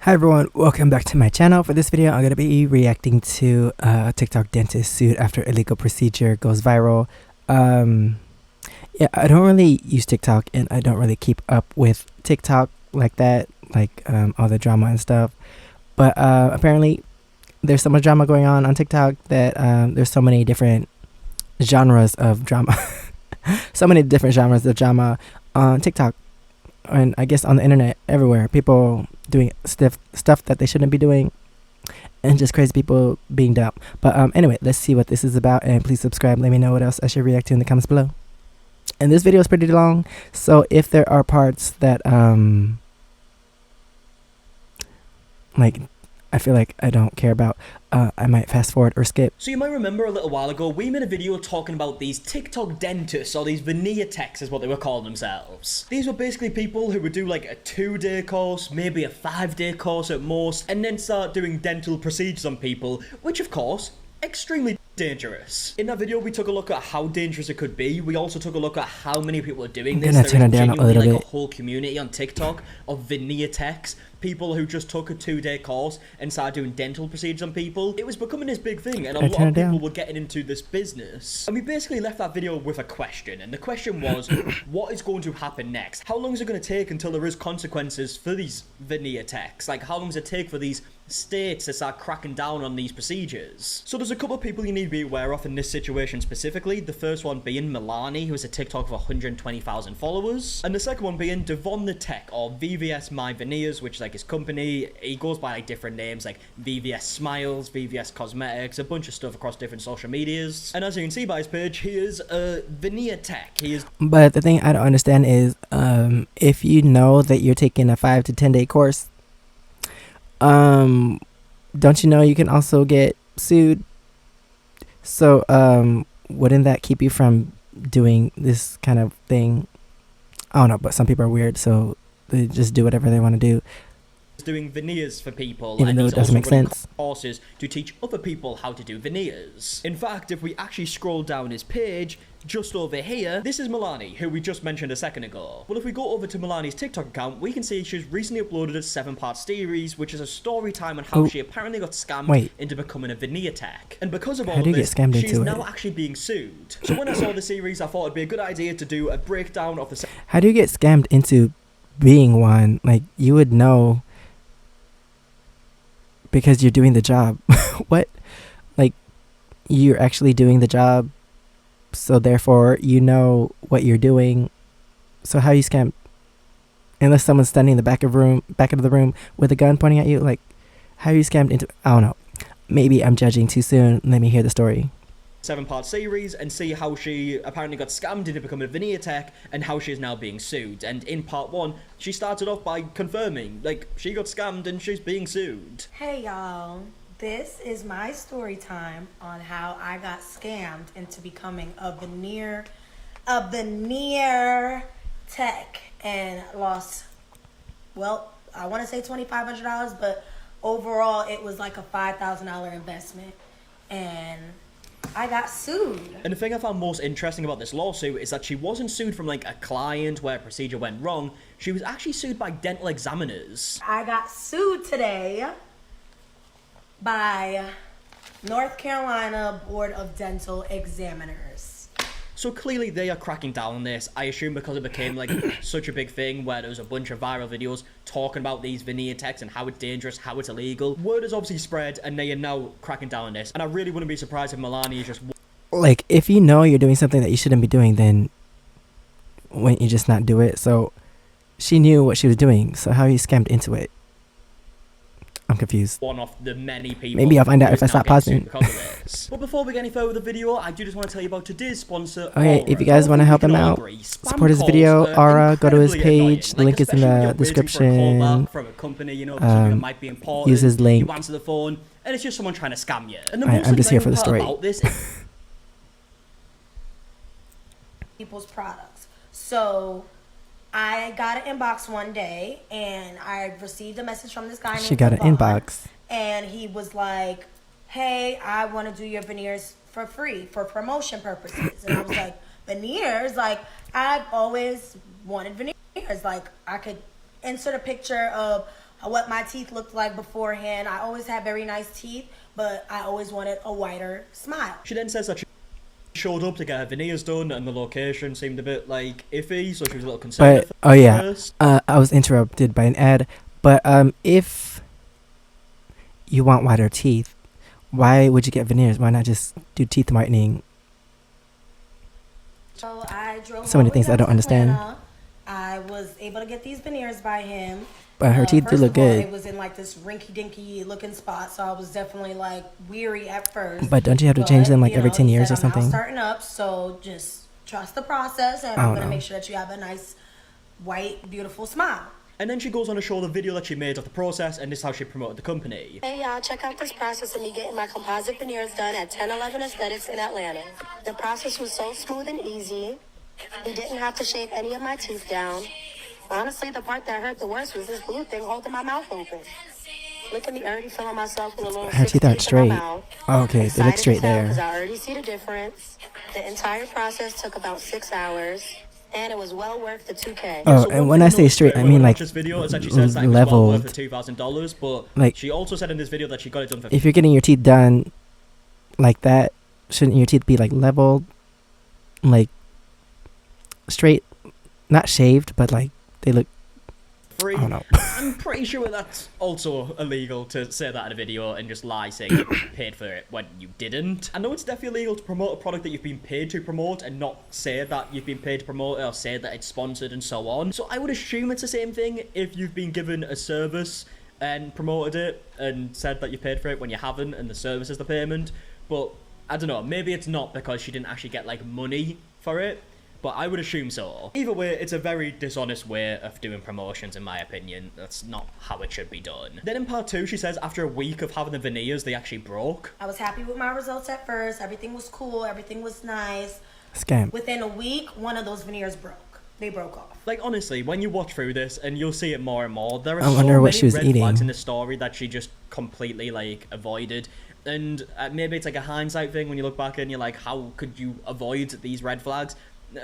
Hi everyone, welcome back to my channel. For this video, I'm going to be reacting to a TikTok dentist sued after illegal procedure goes viral. Yeah, I don't really use TikTok and I don't really keep up with TikTok like that, like all the drama and stuff. But apparently there's so much drama going on TikTok that there's so many different genres of drama. So many different genres of drama on TikTok. And I guess on the internet, everywhere, people doing stuff that they shouldn't be doing, and just crazy people being dumb. But anyway, let's see what this is about, and please subscribe. Let me know what else I should react to in the comments below. And this video is pretty long, so if there are parts that like I feel like I don't care about, I might fast forward or skip. So you might remember a little while ago, we made a video talking about these TikTok dentists, or these veneer techs is what they were calling themselves. These were basically people who would do like a 2-day course, maybe a 5-day course at most, and then start doing dental procedures on people, which of course, extremely dangerous. In that video, we took a look at how dangerous it could be. We also took a look at how many people are doing this. I'm gonna turn it down a little bit. A whole community on TikTok of veneer techs, people who just took a 2-day course and started doing dental procedures on people. It was becoming this big thing, and a lot of people were getting into this business. And we basically left that video with a question, and the question was, what is going to happen next? How long is it going to take until there is consequences for these veneer techs? Like, how long does it take for these states to start cracking down on these procedures? So there's a couple of people you need to be aware of in this situation specifically. The first one being Milani, who has a TikTok of 120,000 followers, and the second one being Devon the Tech, or VVS My Veneers, which is like his company. He goes by like different names like VVS Smiles, VVS Cosmetics, a bunch of stuff across different social medias. And as you can see by his page, he is a veneer tech. He is. But the thing I don't understand is, if you know that you're taking a 5 to 10 day course, don't you know you can also get sued? So wouldn't that keep you from doing this kind of thing? I don't know, but some people are weird, so they just do whatever they want to do. Doing veneers for people, even though it doesn't make sense. Courses to teach other people how to do veneers. In fact, if we actually scroll down his page, just over here, this is Milani, who we just mentioned a second ago. Well, if we go over to Milani's TikTok account, we can see she's recently uploaded a 7-part series, which is a story time on how she apparently got scammed into becoming a veneer tech. And because of all of this, she's now actually being sued. So when I saw the series, I thought it'd be a good idea to do a breakdown of the... How do you get scammed into being one? Like, you would know because you're doing the job. What? Like, you're actually doing the job, so therefore you know what you're doing. So how you scam? Unless someone's standing in the back of the room with a gun pointing at you, like, how are you scammed into? I don't know. Maybe I'm judging too soon. Let me hear the story. 7-part series and see how she apparently got scammed into becoming a veneer tech and how she is now being sued. And in part 1, she started off by confirming, like, she got scammed and she's being sued. Hey y'all, this is my story time on how I got scammed into becoming a veneer tech and lost, well, I want to say $2,500, but overall it was like a $5,000 investment, and I got sued. And the thing I found most interesting about this lawsuit is that she wasn't sued from like a client where a procedure went wrong. She was actually sued by dental examiners. I got sued today by North Carolina Board of Dental Examiners. So clearly they are cracking down on this, I assume because it became like such a big thing where there was a bunch of viral videos talking about these veneer techs and how it's dangerous, how it's illegal. Word has obviously spread and they are now cracking down on this. And I really wouldn't be surprised if Milani is just... Like, if you know you're doing something that you shouldn't be doing, then wouldn't you just not do it? So she knew what she was doing, so how are you scammed into it? I'm confused. One of the many people. Maybe I'll find out if I stop pausing. But before we get any further with the video, I do just want to tell you about today's sponsor. Okay, if you guys want to help him out, support his video, Aura, go to his page. The link is in the description. From a company, you know, might be important. Use his link. You answer the phone, and it's just someone trying to scam you. And the I'm just here for the story. About this people's products. So I got an inbox one day, and I received a message from this guy named got an inbox. And he was like, hey, I want to do your veneers for free for promotion purposes. And I was like, veneers? Like, I've always wanted veneers. Like, I could insert a picture of what my teeth looked like beforehand. I always had very nice teeth, but I always wanted a whiter smile. She then says that she showed up to get her veneers done and the location seemed a bit like iffy, so she was a little concerned. But oh yeah, I was interrupted by an ad. But if you want whiter teeth, why would you get veneers? Why not just do teeth whitening? So I drove so many things I don't understand. Atlanta. I was able to get these veneers by him. But her teeth do look good. It was in like this rinky-dinky looking spot, so I was definitely like weary at first. But don't you have to change them like every 10 years or something? I'm starting up, so just trust the process, and I'm gonna make sure that you have a nice, white, beautiful smile. And then she goes on to show the video that she made of the process, and this is how she promoted the company. Hey y'all, check out this process of me getting my composite veneers done at 1011 Aesthetics in Atlanta. The process was so smooth and easy. We didn't have to shave any of my teeth down. Honestly, the part that hurt the worst was this blue thing holding my mouth open. Look at me already feeling myself with a little her teeth aren't straight. Oh, okay, they look straight there. Because I already see the difference. The entire process took about 6 hours. And it was well worth the $2K. Oh, and when I say straight, I mean like this video is that she says that it was well worth the $2,000, but like, she also said in this video that she got it done for. If you're getting your teeth done like that, shouldn't your teeth be like leveled, like straight, not shaved, but like they look free? I don't know. I'm pretty sure that's also illegal to say that in a video and just lie saying you paid for it when you didn't. I know it's definitely illegal to promote a product that you've been paid to promote and not say that you've been paid to promote it or say that it's sponsored and so on. So I would assume it's the same thing if you've been given a service and promoted it and said that you paid for it when you haven't and the service is the payment. But I don't know, maybe it's not because she didn't actually get like money for it. But I would assume so. Either way, it's a very dishonest way of doing promotions, in my opinion. That's not how it should be done. Then in part 2, she says after a week of having the veneers, they actually broke. I was happy with my results at first. Everything was cool. Everything was nice. Scam. Within a week, one of those veneers broke. They broke off. Like, honestly, when you watch through this, and you'll see it more and more, there are so many red flags in the story that she just completely, like, avoided. And maybe it's like a hindsight thing when you look back and you're like, how could you avoid these red flags?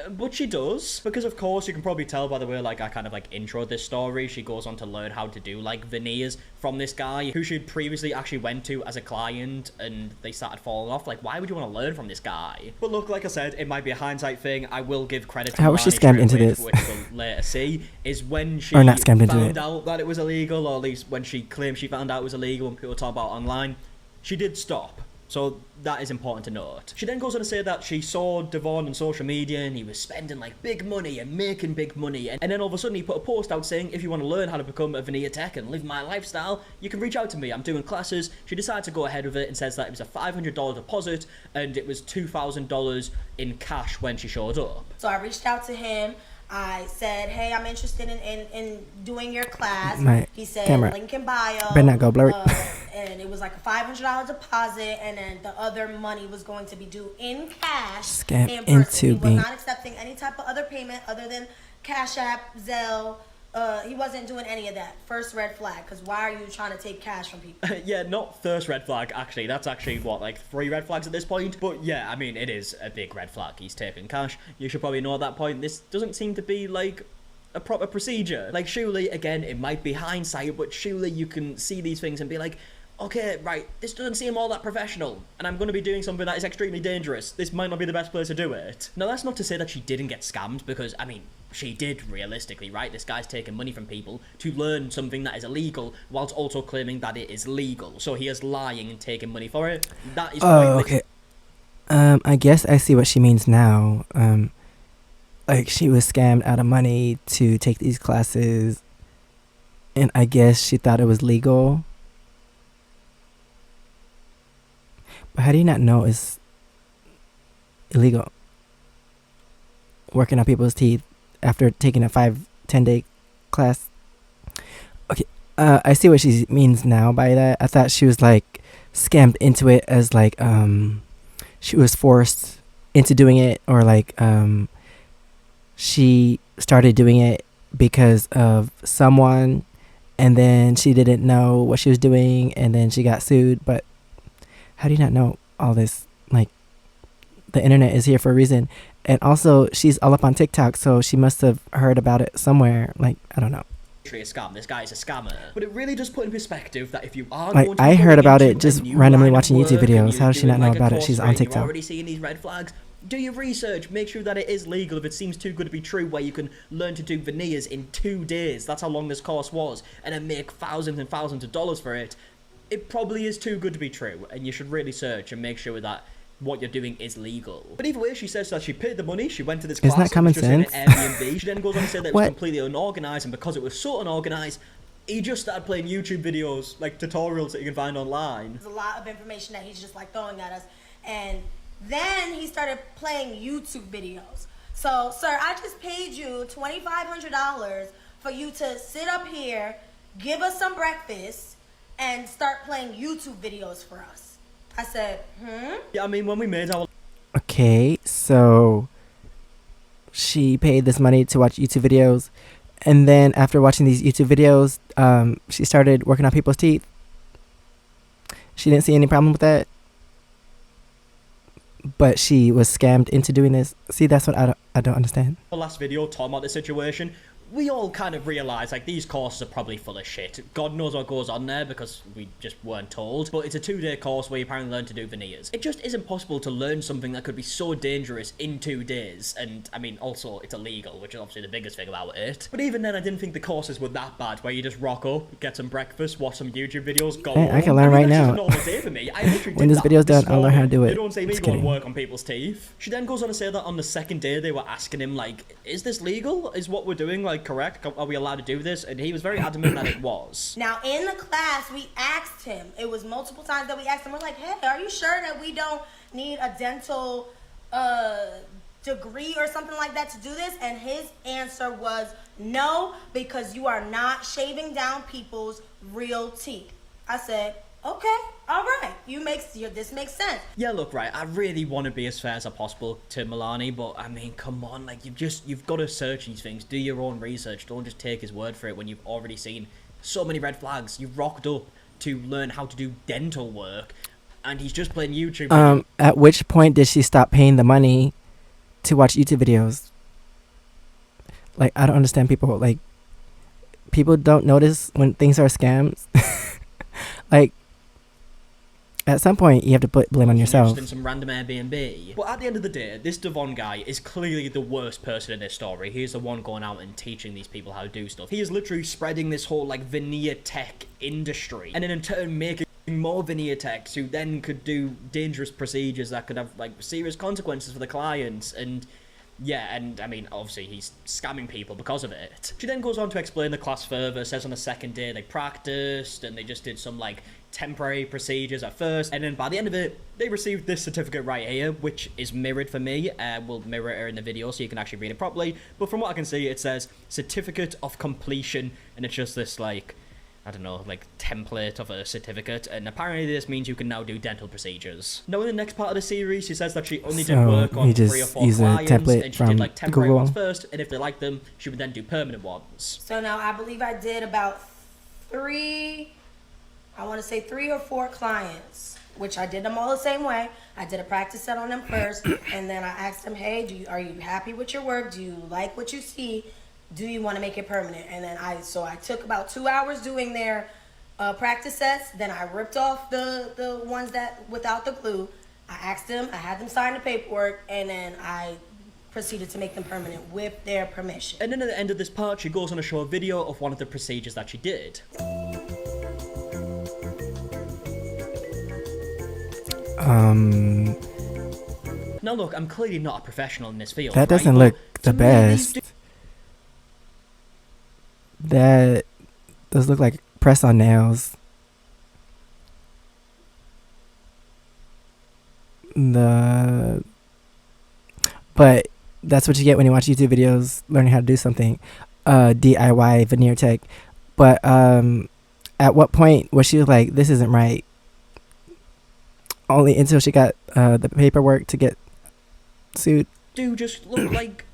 But she does, because of course you can probably tell by the way like I kind of like intro this story. She goes on to learn how to do like veneers from this guy who she previously actually went to as a client, and they started falling off. Like, why would you want to learn from this guy? But look, like I said, it might be a hindsight thing. I will give credit to how was she scammed into this, which we'll later see, is when she or not scammed into found out that it was illegal, or at least when she claimed she found out it was illegal and people talk about it online, she did stop. So that is important to note. She then goes on to say that she saw Devon on social media and he was spending like big money and making big money. And then all of a sudden he put a post out saying, if you want to learn how to become a veneer tech and live my lifestyle, you can reach out to me. I'm doing classes. She decided to go ahead with it and says that it was a $500 deposit and it was $2,000 in cash when she showed up. So I reached out to him. I said, hey, I'm interested in doing your class. He said, camera. Link in bio. Better not go blurry. And it was like a $500 deposit, and then the other money was going to be due in cash. Scam in into he being. was not accepting any type of other payment other than Cash App, Zelle. He wasn't doing any of that. First red flag, because why are you trying to take cash from people? Yeah, not first red flag, actually. That's actually, what, like 3 red flags at this point? But yeah, I mean, it is a big red flag. He's taking cash. You should probably know at that point, this doesn't seem to be, like, a proper procedure. Like, surely, again, it might be hindsight, but surely you can see these things and be like, okay, right, this doesn't seem all that professional, and I'm going to be doing something that is extremely dangerous. This might not be the best place to do it. Now, that's not to say that she didn't get scammed, because, I mean, she did, realistically, right? This guy's taking money from people to learn something that is illegal, whilst also claiming that it is legal. So he is lying and taking money for it. That is okay. I guess I see what she means now. Like, she was scammed out of money to take these classes, and I guess she thought it was legal. But how do you not know it's illegal? Working on people's teeth after taking a 5-10 day class. Okay, I see what she means now by that. I thought she was like scammed into it as like she was forced into doing it, or like she started doing it because of someone, and then she didn't know what she was doing, and then she got sued. But how do you not know all this? Like, the internet is here for a reason. And also, she's all up on TikTok, so she must have heard about it somewhere. Like, I don't know. a scam. This guy is a scammer. But it really does put in perspective that if you are like, going to I heard about it just new randomly line of watching YouTube work and videos. you're How does she doing, not know like, a about it? course She's for on You're TikTok. already seeing these red flags. Do your research. Make sure that it is legal. If it seems too good to be true, where you can learn to do veneers in 2 days. That's how long this course was, and then make thousands and thousands of dollars for it. It probably is too good to be true, and you should really search and make sure that what you're doing is legal. But either way, she says that she paid the money, she went to this class, Isn't that common sense? in an Airbnb. She then goes on to say that it was What? completely unorganized, and because it was so unorganized, he just started playing YouTube videos, like tutorials that you can find online. There's a lot of information that he's just like throwing at us. And then he started playing YouTube videos. So, sir, I just paid you $2,500 for you to sit up here, give us some breakfast, and start playing YouTube videos for us. I said, Yeah, I mean, when we made our Okay, so she paid this money to watch YouTube videos, and then after watching these YouTube videos, she started working on people's teeth. She didn't see any problem with that, but she was scammed into doing this. See, that's what I don't understand. last video talking about the situation, we all kind of realised, like, these courses are probably full of shit. God knows what goes on there because we just weren't told. But it's a 2-day course where you apparently learn to do veneers. It just isn't possible to learn something that could be so dangerous in 2 days. And, I mean, also, it's illegal, which is obviously the biggest thing about it. But even then, I didn't think the courses were that bad, where you just rock up, get some breakfast, watch some YouTube videos, go Hey, home. I can learn right that's just now. a normal day for me. I literally When did this that video's done, I'll learn how to do morning. it. They don't say me Just going to kidding. work on people's teeth. She then goes on to say that on the second day, they were asking him, like, is this legal? Is what we're doing, like, correct? Are we allowed to do this? And he was very adamant that it was. now in the class, we asked him, it was multiple times that we asked him, we're like, hey, are you sure that we don't need a dental degree or something like that to do this? And his answer was no, because you are not shaving down people's real teeth. I said, okay, all right, this makes sense. Yeah, look, right, I really want to be as fair as possible to Milani, but I mean, come on, like, you've got to search these things, do your own research, don't just take his word for it when you've already seen so many red flags. You've rocked up to learn how to do dental work, and he's just playing YouTube. At which point did she stop paying the money to watch YouTube videos? Like, I don't understand people. Like, people don't notice when things are scams. Like, at some point, you have to put blame on yourself. In some random Airbnb. But at the end of the day, this Devon guy is clearly the worst person in this story. He's the one going out and teaching these people how to do stuff. He is literally spreading this whole, like, veneer tech industry, and then in turn making more veneer techs who then could do dangerous procedures that could have, like, serious consequences for the clients. And yeah, and I mean, obviously he's scamming people because of it. She then goes on to explain the class further, says on the second day they practiced and they just did some, like, temporary procedures at first, and then by the end of it, they received this certificate right here, which is mirrored for me. We'll mirror it in the video so you can actually read it properly, but from what I can see, it says Certificate of Completion, and it's just this, like, I don't know, like, template of a certificate, and apparently this means you can now do dental procedures. Now in the next part of the series, she says that she only did work on 3 or 4 clients, and she did, like, temporary ones first, and if they liked them, she would then do permanent ones. So now I believe I did about 3 or 4 clients, which I did them all the same way. I did a practice set on them first, and then I asked them, hey, are you happy with your work? Do you like what you see? Do you want to make it permanent? And then I took about 2 hours doing their practice sets. Then I ripped off the ones that without the glue. I asked them, I had them sign the paperwork, and then I proceeded to make them permanent with their permission. And then at the end of this part, she goes on to show a video of one of the procedures that she did. Now look, I'm clearly not a professional in this field. That doesn't look the best. That does look like press on nails. But that's what you get when you watch YouTube videos learning how to do something. DIY veneer tech. But at what point was she like, this isn't right? Only until she got the paperwork to get sued. Do just look like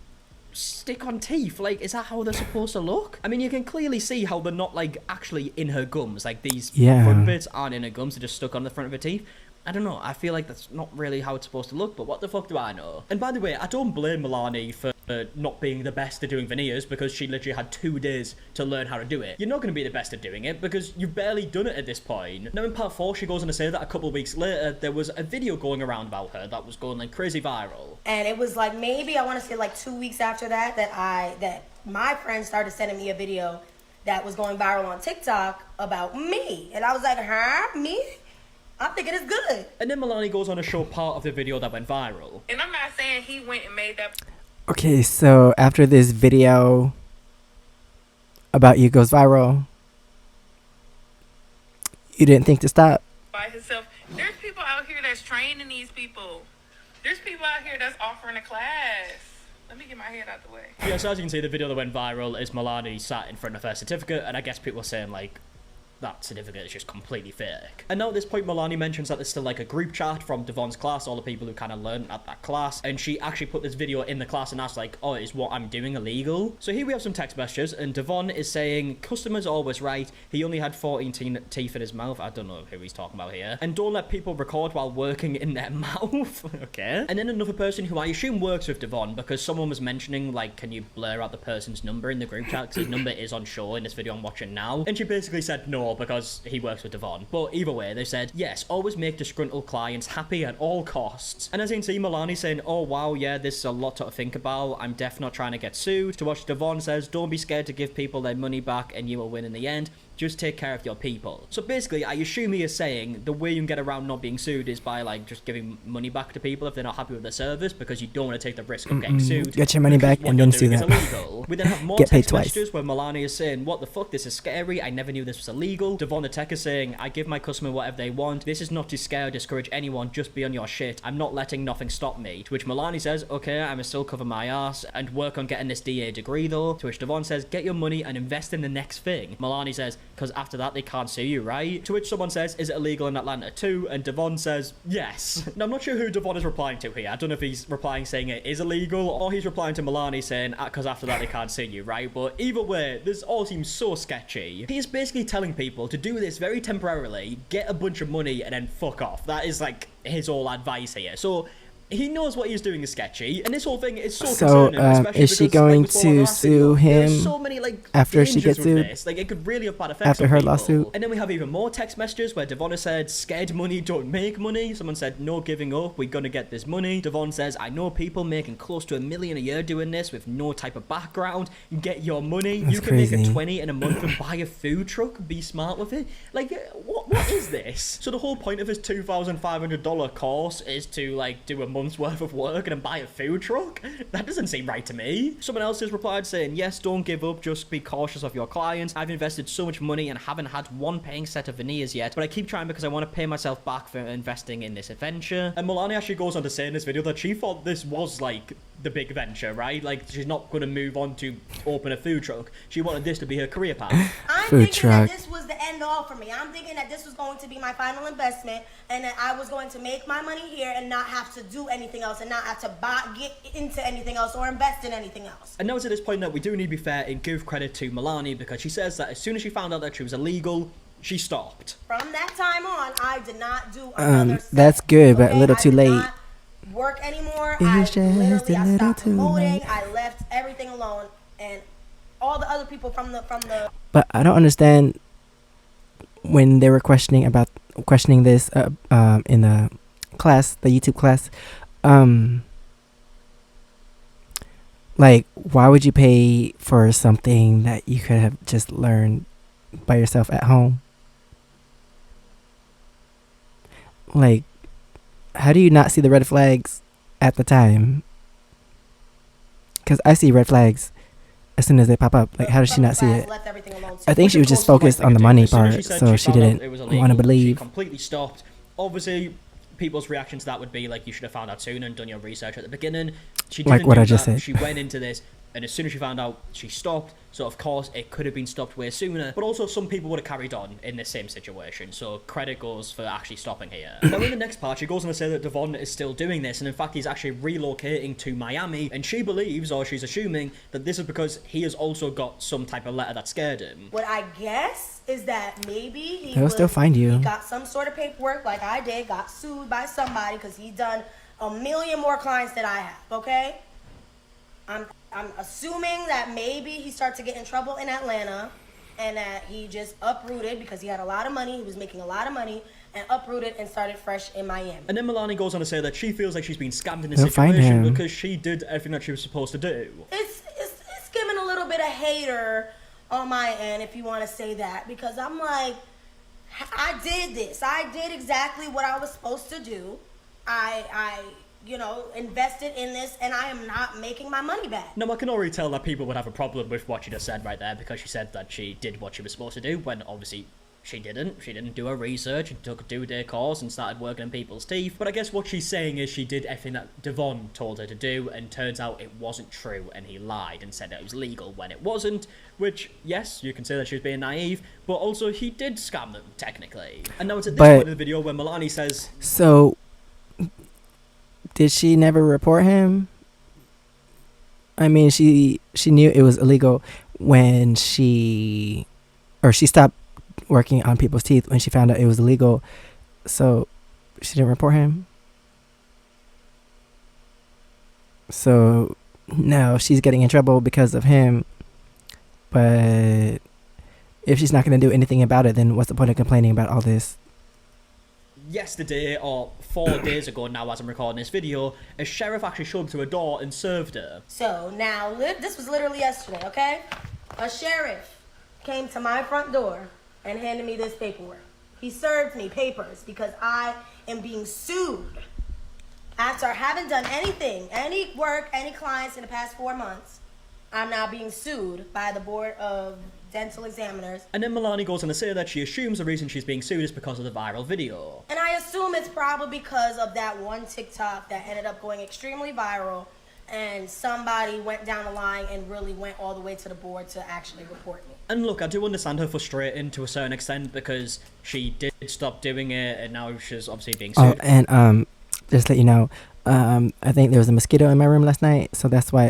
stick on teeth. Like, is that how they're supposed to look? I mean, you can clearly see how they're not, like, actually in her gums. Like, these front bits aren't in her gums, they're just stuck on the front of her teeth. I don't know, I feel like that's not really how it's supposed to look, but what the fuck do I know? And by the way, I don't blame Milani for not being the best at doing veneers because she literally had 2 days to learn how to do it. You're not going to be the best at doing it because you've barely done it at this point. Now in part 4, she goes on to say that a couple of weeks later, there was a video going around about her that was going like crazy viral. And it was like maybe, I want to say like 2 weeks after that, that my friend started sending me a video that was going viral on TikTok about me. And I was like, huh? Me? I'm thinking it's good. And then Milani goes on to show part of the video that went viral. And I'm not saying he went and made that. Okay, so after this video about you goes viral, you didn't think to stop? By himself. There's people out here that's training these people. There's people out here that's offering a class. Let me get my head out the way. Yeah, so as you can see, the video that went viral is Milani sat in front of her certificate, and I guess people are saying like, that certificate is just completely fake. And now at this point, Milani mentions that there's still like a group chat from Devon's class, all the people who kind of learned at that class, and she actually put this video in the class and asked like, oh, is what I'm doing illegal? So here we have some text messages, and Devon is saying, customer's always right, he only had 14 teeth in his mouth, I don't know who he's talking about here, and don't let people record while working in their mouth. Okay. And then another person who I assume works with Devon, because someone was mentioning like, can you blur out the person's number in the group chat, because his number is on show in this video I'm watching now, and she basically said no, because he works with Devon. But either way, they said, yes, always make disgruntled clients happy at all costs. And as you can see, Milani saying, oh wow, yeah, this is a lot to think about, I'm definitely not trying to get sued. To which Devon says, don't be scared to give people their money back and you will win in the end. Just take care of your people. So basically, I assume he is saying the way you can get around not being sued is by like just giving money back to people if they're not happy with their service, because you don't want to take the risk of getting sued. Get your money back and then sue them. We then have more text messages where Milani is saying, what the fuck, this is scary, I never knew this was illegal. Devon the tech is saying, I give my customer whatever they want. This is not to scare or discourage anyone, just be on your shit. I'm not letting nothing stop me. To which Milani says, okay, I'ma still cover my ass and work on getting this DA degree though. To which Devon says, get your money and invest in the next thing. Milani says, because after that they can't sue you, right? To which someone says, is it illegal in Atlanta too? And Devon says, yes. Now I'm not sure who Devon is replying to here. I don't know if he's replying saying it is illegal, or he's replying to Milani saying, because after that they can't sue you, right? But either way, this all seems so sketchy. He is basically telling people to do this very temporarily, get a bunch of money, and then fuck off. That is like his whole advice here. So he knows what he's doing is sketchy, and this whole thing is so concerning. Especially is she going to sue him so many, like, after she gets sued? This. Like, it could really have bad effects after her lawsuit. And then we have even more text messages where Devon said, scared money don't make money. Someone said, no giving up, we're gonna get this money. Devon says, I know people making close to $1 million a year doing this with no type of background. Get your money. That's you can crazy. make a 20 in a month and buy a food truck. Be smart with it. Like, what is this? So the whole point of his $2,500 course is to like do a month's worth of work and buy a food truck? That doesn't seem right to me. Someone else has replied saying, yes, don't give up, just be cautious of your clients. I've invested so much money and haven't had one paying set of veneers yet, but I keep trying because I want to pay myself back for investing in this adventure. And Milani actually goes on to say in this video that she thought this was like the big venture, right? Like, she's not going to move on to open a food truck. She wanted this to be her career path. I'm thinking that this was the end all for me. I'm thinking that this was going to be my final investment, and that I was going to make my money here and not have to do anything else, and not have to get into anything else or invest in anything else. And now it's at this point that we do need to be fair and give credit to Milani, because she says that as soon as she found out that she was illegal, she stopped. From that time on, I did not do another set. That's good, but a little too late. Work anymore. I stopped promoting. I left everything alone, and all the other people from the. But I don't understand when they were questioning this in the class, the YouTube class. Like, why would you pay for something that you could have just learned by yourself at home? Like, how do you not see the red flags at the time? Because I see red flags as soon as they pop up. Like, how does she not see it? I think she was just focused on the money part, so she didn't want to believe. She completely stopped. Obviously, people's reaction to that would be like, you should have found out sooner and done your research at the beginning. She didn't like what do I just that. said. She went into this, and as soon as she found out, she stopped. So of course it could have been stopped way sooner, but also some people would have carried on in this same situation, so credit goes for actually stopping here. Now in the next part, she goes on to say that Devon is still doing this, and in fact he's actually relocating to Miami, and she believes, or she's assuming, that this is because he has also got some type of letter that scared him. What I guess is that maybe they'll still find you. He got some sort of paperwork like I did, got sued by somebody because he's done 1 million more clients than I have, okay? I'm assuming that maybe he started to get in trouble in Atlanta, and that he just uprooted because he had a lot of money. He was making a lot of money, and uprooted and started fresh in Miami. And then Milani goes on to say that she feels like she's been scammed in this situation because she did everything that she was supposed to do. It's giving a little bit of hater on my end, if you want to say that, because I'm like, I did this. I did exactly what I was supposed to do. I invested in this, and I am not making my money back. Now, I can already tell that people would have a problem with what she just said right there, because she said that she did what she was supposed to do, when obviously she didn't. She didn't do her research and took a 2-day course and started working in people's teeth. But I guess what she's saying is she did everything that Devon told her to do, and turns out it wasn't true, and he lied and said that it was legal when it wasn't. Which, yes, you can say that she was being naive, but also he did scam them, technically. And now it's at this point in the video where Milani says... So, did she never report him? I mean, she knew it was illegal when she stopped working on people's teeth when she found out it was illegal, so she didn't report him. So now she's getting in trouble because of him, but if she's not going to do anything about it, then what's the point of complaining about all this? Yesterday, or 4 days ago now as I'm recording this video, a sheriff actually showed up to her door and served her. So now, this was literally yesterday, okay? A sheriff came to my front door and handed me this paperwork. He served me papers because I am being sued. After having done anything, any work, any clients in the past 4 months, I'm now being sued by the Board of Dental Examiners. And then Milani goes on to say that she assumes the reason she's being sued is because of the viral video. And I assume it's probably because of that one TikTok that ended up going extremely viral, and somebody went down the line and really went all the way to the board to actually report me. And look, I do understand her frustrating to a certain extent because she did stop doing it and now she's obviously being sued. Oh, and just to let you know, I think there was a mosquito in my room last night, so that's why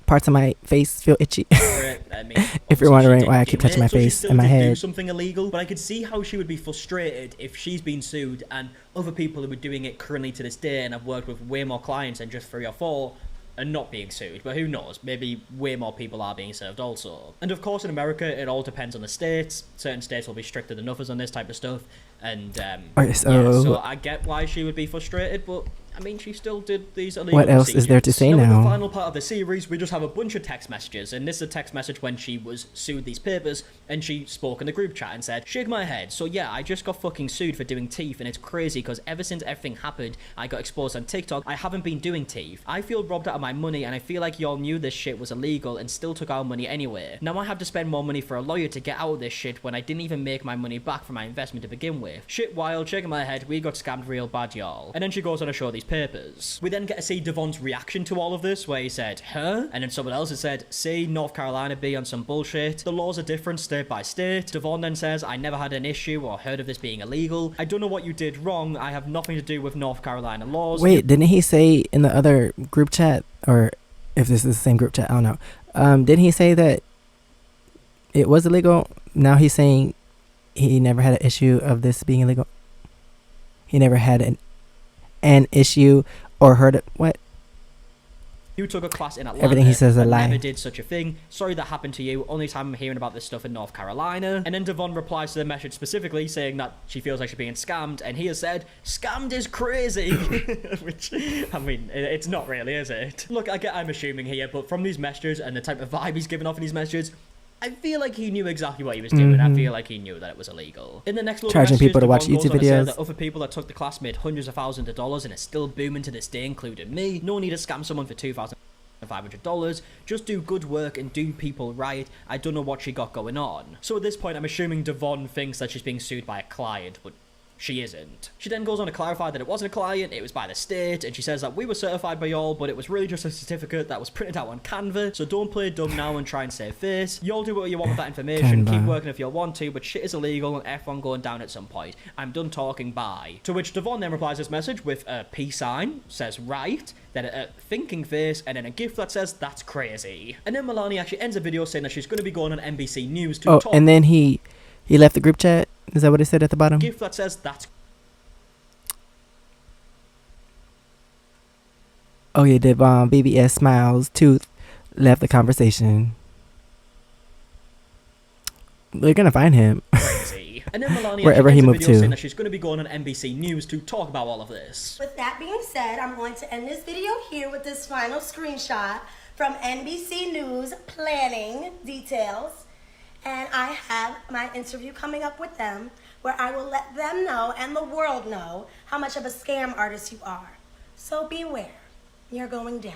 parts of my face feel itchy. I mean, if you're wondering why I keep touching my face and my head. Do something illegal, but I could see how she would be frustrated if she's been sued and other people who are doing it currently to this day and have worked with way more clients than just 3 or 4 are not being sued. But who knows, maybe way more people are being served also. And of course in America it all depends on the states. Certain states will be stricter than others on this type of stuff, and so I get why she would be frustrated, but I mean, she still did these illegal What else procedures. is there to say now? In now? the final part of the series, we just have a bunch of text messages, and this is a text message when she was sued these papers, and she spoke in the group chat and said, "Shake my head. So yeah, I just got fucking sued for doing teeth, and it's crazy because ever since everything happened, I got exposed on TikTok, I haven't been doing teeth. I feel robbed out of my money, and I feel like y'all knew this shit was illegal and still took our money anyway. Now I have to spend more money for a lawyer to get out of this shit when I didn't even make my money back from my investment to begin with. Shit wild, shaking my head, we got scammed real bad, y'all." And then she goes on to show these papers. We then get to see Devon's reaction to all of this, where he said, "Huh?" And then someone else has said, "See, North Carolina be on some bullshit. The laws are different state by state." Devon then says, "I never had an issue or heard of this being illegal. I don't know what you did wrong. I have nothing to do with North Carolina laws." Wait, didn't he say in the other group chat, or if this is the same group chat, I don't know. Didn't he say that it was illegal? Now he's saying he never had an issue of this being illegal. He never had an issue or heard it. What? You took a class in Atlanta. Everything he says is a lie. Never did such a thing. Sorry that happened to you. Only time I'm hearing about this stuff in North Carolina. And then Devon replies to the message specifically saying that she feels like she's being scammed, and he has said, "Scammed is crazy." Which, I mean, it's not really, is it? Look, I'm assuming here, but from these messages and the type of vibe he's giving off in these messages, I feel like he knew exactly what he was doing. I feel like he knew that it was illegal. In the next little charging people to watch Devon goes YouTube on to say videos. that other people that took the class made hundreds of thousands of dollars and it's still booming to this day, including me. No need to scam someone for $2,500. Just do good work and do people right. I don't know what she got going on. So at this point, I'm assuming Devon thinks that she's being sued by a client, but she isn't. She then goes on to clarify that it wasn't a client, it was by the state, and she says that we were certified by y'all, but it was really just a certificate that was printed out on Canva, so don't play dumb now and try and save face. Y'all do what you want with that information, Canva. Keep working if you want to, but shit is illegal and F1 going down at some point. I'm done talking, bye. To which Devon then replies this message with a peace sign, says right, then a thinking face, and then a gift that says that's crazy. And then Milani actually ends the video saying that she's going to be going on NBC News to talk. And then he left the group chat? Is that what it said at the bottom? Gift that says that's... Oh yeah, Devon BBS Smiles Tooth left the conversation. They're gonna find him. Crazy. And then Melania wherever he moved to, saying that she's going to be going on NBC News to talk about all of this. With that being said, I'm going to end this video here with this final screenshot from NBC News planning details. And I have my interview coming up with them where I will let them know and the world know how much of a scam artist you are. So beware, you're going down.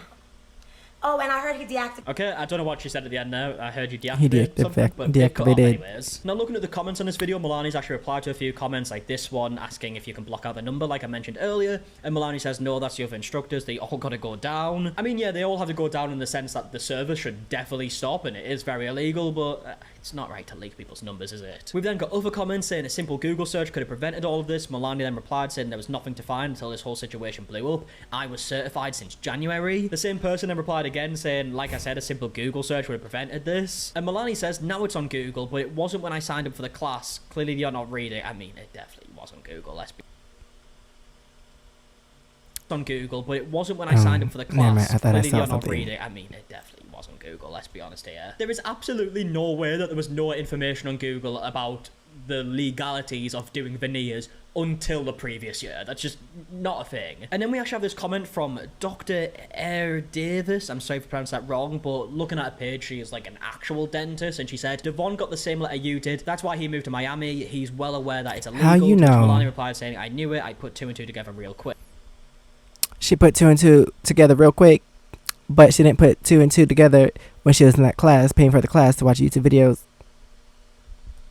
Oh, and I heard he deactivated. Okay, I don't know what she said at the end now. I heard you deactivated something, but deactivated. Anyways. Now, looking at the comments on this video, Melania's actually replied to a few comments like this one, asking if you can block out the number, like I mentioned earlier. And Melania says, no, that's the other instructors. They all got to go down. I mean, yeah, they all have to go down in the sense that the server should definitely stop, and it is very illegal, but it's not right to leak people's numbers, is it? We've then got other comments saying a simple Google search could have prevented all of this. Melania then replied saying there was nothing to find until this whole situation blew up. I was certified since January. The same person then replied again saying, like I said, a simple Google search would have prevented this. And Melania says, now it's on Google, but it wasn't when I signed up for the class. Clearly you're not reading. I mean, it definitely was on Google, let's be on Google, but it wasn't when I signed up for the class. Clearly you're not reading. I mean, it definitely was on Google, let's be honest here. There is absolutely no way that there was no information on Google about the legalities of doing veneers until the previous year. That's just not a thing. And then we actually have this comment from Dr. Air Davis. I'm sorry if I pronounced that wrong, but looking at her page, she is like an actual dentist, and she said, Devon got the same letter you did. That's why he moved to Miami. He's well aware that it's illegal. How you know? Melania replied saying, I knew it. I put 2 and 2 together real quick. She put 2 and 2 together real quick, but she didn't put 2 and 2 together when she was in that class, paying for the class to watch YouTube videos.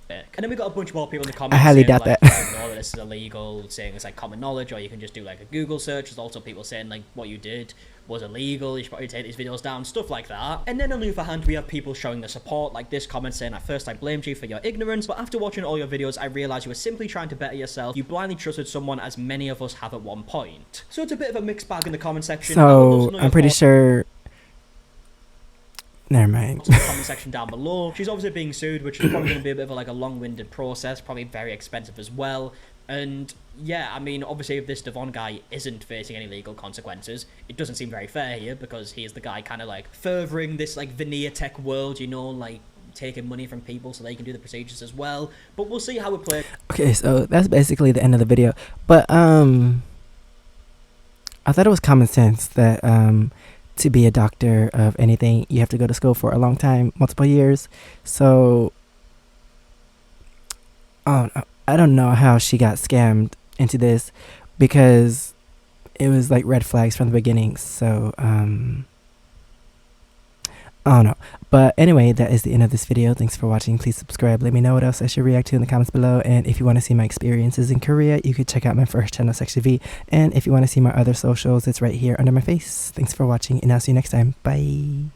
And then we got a bunch more people in the comments. I highly doubt that. Know that this is illegal, saying it's like common knowledge, or you can just do like a Google search. There's also people saying like what you did was illegal, you should probably take these videos down, stuff like that. And then on the other hand, we have people showing their support, like this comment saying, at first I blamed you for your ignorance, but after watching all your videos, I realized you were simply trying to better yourself. You blindly trusted someone, as many of us have at one point. So it's a bit of a mixed bag in the comment section. So I'm pretty sure. Never mind. The comment section down below. She's obviously being sued, which is probably going to be a bit of a, like a long-winded process, probably very expensive as well. And yeah, I mean, obviously if this Devon guy isn't facing any legal consequences, it doesn't seem very fair here, because he is the guy kind of like furthering this like veneer tech world, you know, like taking money from people so they can do the procedures as well. But we'll see how it plays. Okay, so that's basically the end of the video. But I thought it was common sense that to be a doctor of anything, you have to go to school for a long time, multiple years. So I don't know how she got scammed into this, because it was like red flags from the beginning. So I don't know. But anyway, that is the end of this video. Thanks for watching. Please subscribe. Let me know what else I should react to in the comments below. And if you want to see my experiences in Korea, you could check out my first channel, SEKSHI. And if you want to see my other socials, it's right here under my face. Thanks for watching, and I'll see you next time. Bye.